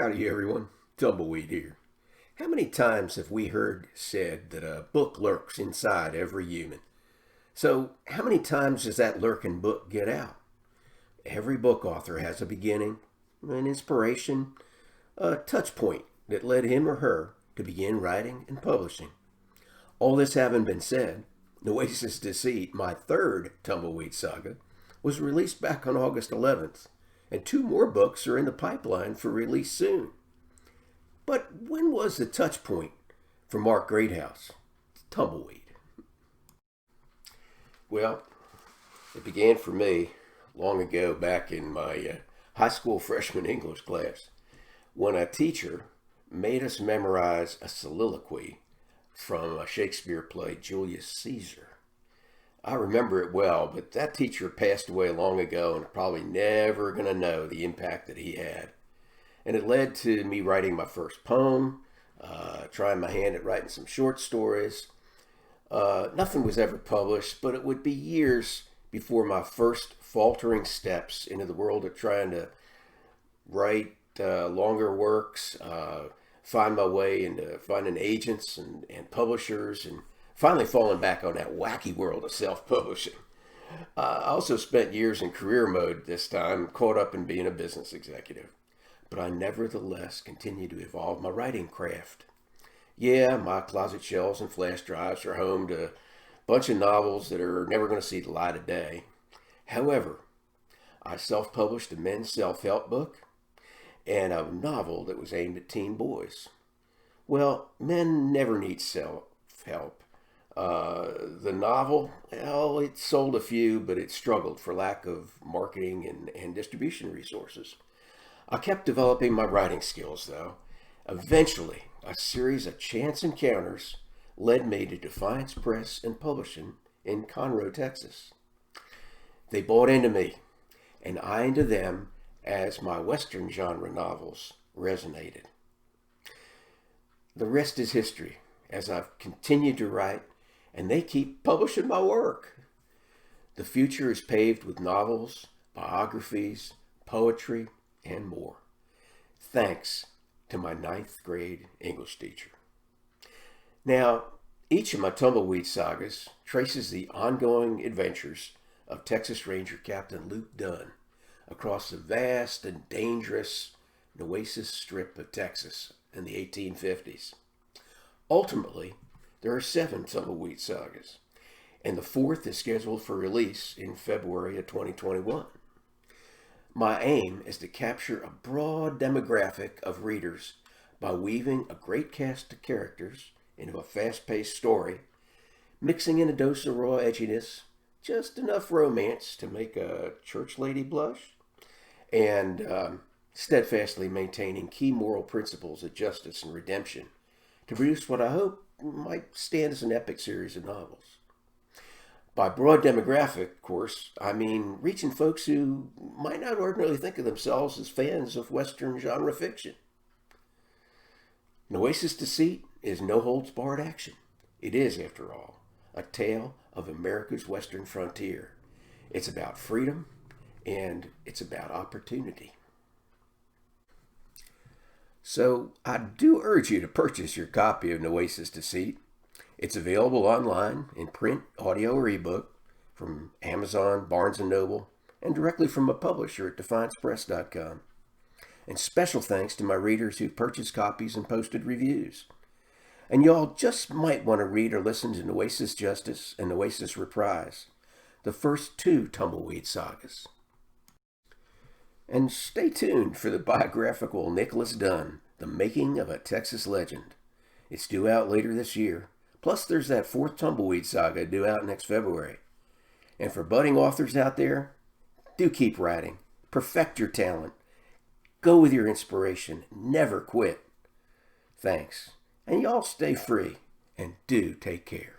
Howdy everyone, Tumbleweed here. How many times have we heard said that a book lurks inside every human? So how many times does that lurking book get out? Every book author has a beginning, an inspiration, a touch point that led him or her to begin writing and publishing. All this having been said, Oasis Deceit, my third Tumbleweed saga, was released back on August 11th, and two more books are in the pipeline for release soon. But when was the touch point for Mark Greathouse, Tumbleweed? Well, it began for me long ago back in my high school freshman English class when a teacher made us memorize a soliloquy from a Shakespeare play, Julius Caesar. I remember it well, but that teacher passed away long ago and probably never going to know the impact that he had. And it led to me writing my first poem, trying my hand at writing some short stories. Nothing was ever published, but it would be years before my first faltering steps into the world of trying to write longer works, find my way into finding agents and publishers, and finally falling back on that wacky world of self-publishing. I also spent years in career mode this time, caught up in being a business executive. But I nevertheless continue to evolve my writing craft. Yeah, my closet shelves and flash drives are home to a bunch of novels that are never going to see the light of day. However, I self-published a men's self-help book and a novel that was aimed at teen boys. Well, men never need self-help. The novel, well, it sold a few, but it struggled for lack of marketing and distribution resources. I kept developing my writing skills, though. Eventually, a series of chance encounters led me to Defiance Press and Publishing in Conroe, Texas. They bought into me, and I into them as my Western genre novels resonated. The rest is history, as I've continued to write, and they keep publishing my work. The future is paved with novels, biographies, poetry, and more. Thanks to my ninth grade English teacher. Now, each of my Tumbleweed sagas traces the ongoing adventures of Texas Ranger Captain Luke Dunn across the vast and dangerous Oasis Strip of Texas in the 1850s. Ultimately, there are 7 Tumbleweed sagas, and the 4th is scheduled for release in February of 2021. My aim is to capture a broad demographic of readers by weaving a great cast of characters into a fast-paced story, mixing in a dose of raw edginess, just enough romance to make a church lady blush, and steadfastly maintaining key moral principles of justice and redemption to produce what I hope might stand as an epic series of novels. By broad demographic, of course, I mean reaching folks who might not ordinarily think of themselves as fans of Western genre fiction. Oasis Deceit is no-holds-barred action. It is, after all, a tale of America's Western frontier. It's about freedom, and it's about opportunity. So I do urge you to purchase your copy of Oasis Deceit. It's available online in print, audio, or ebook from Amazon, Barnes & Noble, and directly from a publisher at defiancepress.com. And special thanks to my readers who've purchased copies and posted reviews. And y'all just might want to read or listen to Oasis Justice and Oasis Reprise, the first 2 Tumbleweed sagas. And stay tuned for the biographical Nicholas Dunn, The Making of a Texas Legend. It's due out later this year. Plus, there's that 4th Tumbleweed saga due out next February. And for budding authors out there, do keep writing. Perfect your talent. Go with your inspiration. Never quit. Thanks. And y'all stay free and do take care.